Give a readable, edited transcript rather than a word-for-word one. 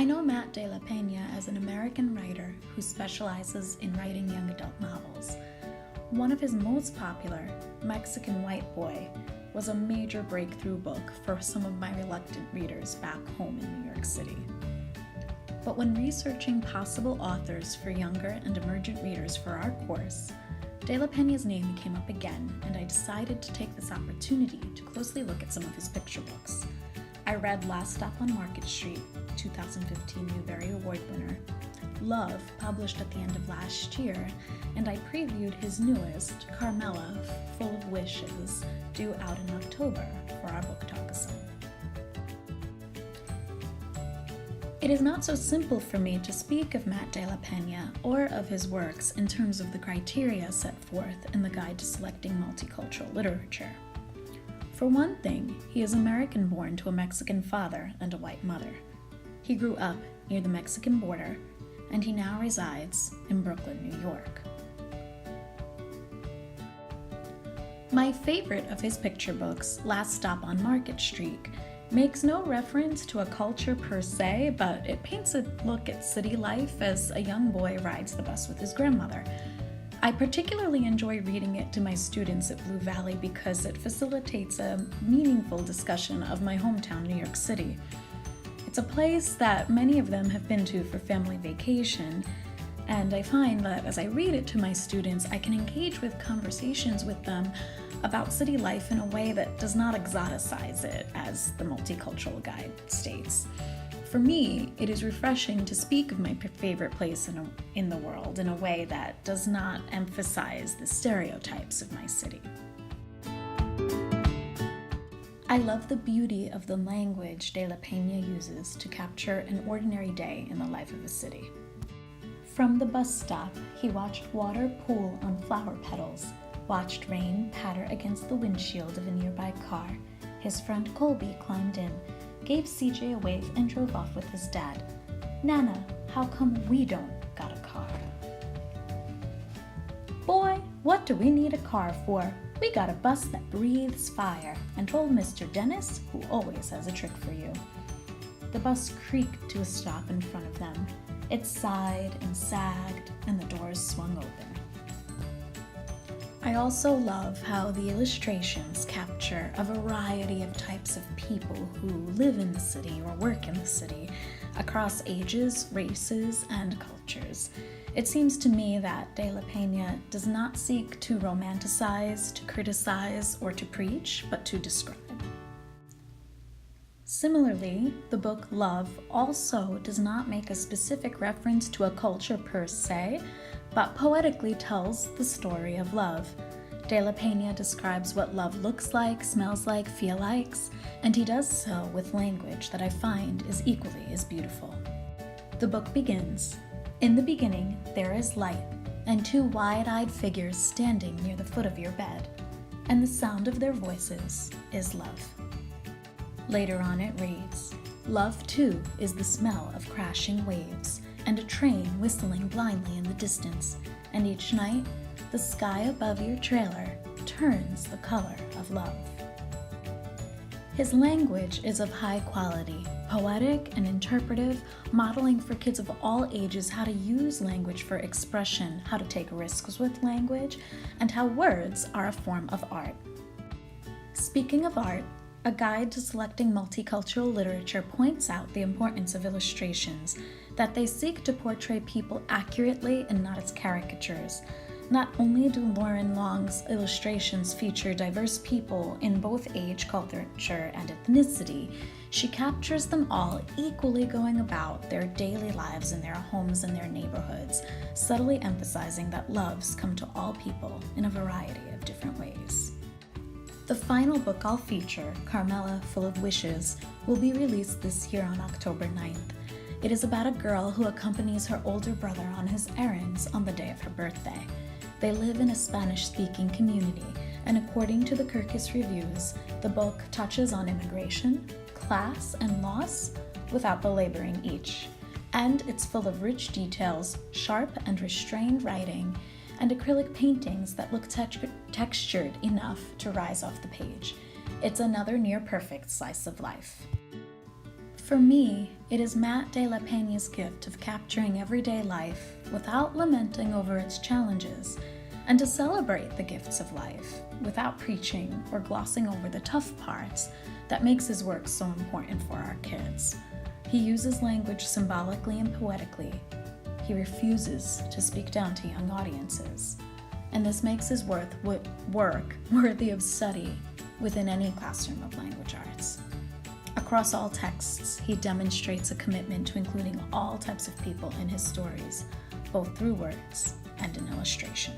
I know Matt de la Peña as an American writer who specializes in writing young adult novels. One of his most popular, Mexican White Boy, was a major breakthrough book for some of my reluctant readers back home in New York City. But when researching possible authors for younger and emergent readers for our course, de la Peña's name came up again, and I decided to take this opportunity to closely look at some of his picture books. I read Last Stop on Market Street, 2015 Newbery Award winner, Love, published at the end of last year, and I previewed his newest, Carmela, Full of Wishes, due out in October for our book talkathon. It is not so simple for me to speak of Matt de la Peña or of his works in terms of the criteria set forth in the Guide to Selecting Multicultural Literature. For one thing, he is American-born to a Mexican father and a white mother. He grew up near the Mexican border, and he now resides in Brooklyn, New York. My favorite of his picture books, Last Stop on Market Street, makes no reference to a culture per se, but it paints a look at city life as a young boy rides the bus with his grandmother. I particularly enjoy reading it to my students at Blue Valley because it facilitates a meaningful discussion of my hometown, New York City. It's a place that many of them have been to for family vacation, and I find that as I read it to my students, I can engage with conversations with them about city life in a way that does not exoticize it, as the Multicultural Guide states. For me, it is refreshing to speak of my favorite place in the world in a way that does not emphasize the stereotypes of my city. I love the beauty of the language de la Peña uses to capture an ordinary day in the life of a city. From the bus stop, he watched water pool on flower petals, watched rain patter against the windshield of a nearby car. His friend Colby climbed in, gave CJ a wave, and drove off with his dad. Nana, how come we don't got a car? Boy, what do we need a car for? We got a bus that breathes fire, and told Mr. Dennis, who always has a trick for you. The bus creaked to a stop in front of them. It sighed and sagged, and the doors swung open. I also love how the illustrations capture a variety of types of people who live in the city or work in the city, across ages, races, and cultures. It seems to me that de la Peña does not seek to romanticize, to criticize, or to preach, but to describe. Similarly, the book Love also does not make a specific reference to a culture per se, but poetically tells the story of love. De la Peña describes what love looks like, smells like, feels like, and he does so with language that I find is equally as beautiful. The book begins, "In the beginning there is light, and two wide-eyed figures standing near the foot of your bed, and the sound of their voices is love." Later on it reads, "Love too is the smell of crashing waves, and a train whistling blindly in the distance, and each night the sky above your trailer turns the color of love." His language is of high quality, poetic and interpretive, modeling for kids of all ages how to use language for expression, how to take risks with language, and how words are a form of art. Speaking of art, A Guide to Selecting Multicultural Literature points out the importance of illustrations, that they seek to portray people accurately and not as caricatures. Not only do Lauren Long's illustrations feature diverse people in both age, culture, and ethnicity, she captures them all equally going about their daily lives in their homes and their neighborhoods, subtly emphasizing that loves come to all people in a variety of different ways. The final book I'll feature, Carmela, Full of Wishes, will be released this year on October 9th. It is about a girl who accompanies her older brother on his errands on the day of her birthday. They live in a Spanish-speaking community, and according to the Kirkus reviews, the book touches on immigration, class, and loss without belaboring each. And it's full of rich details, sharp and restrained writing, and acrylic paintings that look textured enough to rise off the page. It's another near-perfect slice of life. For me, It is Matt de la Peña's gift of capturing everyday life without lamenting over its challenges, and to celebrate the gifts of life without preaching or glossing over the tough parts that makes his work so important for our kids. He uses language symbolically and poetically. He refuses to speak down to young audiences, and this makes his work worthy of study within any classroom of language arts. Across all texts, he demonstrates a commitment to including all types of people in his stories, both through words and in illustration.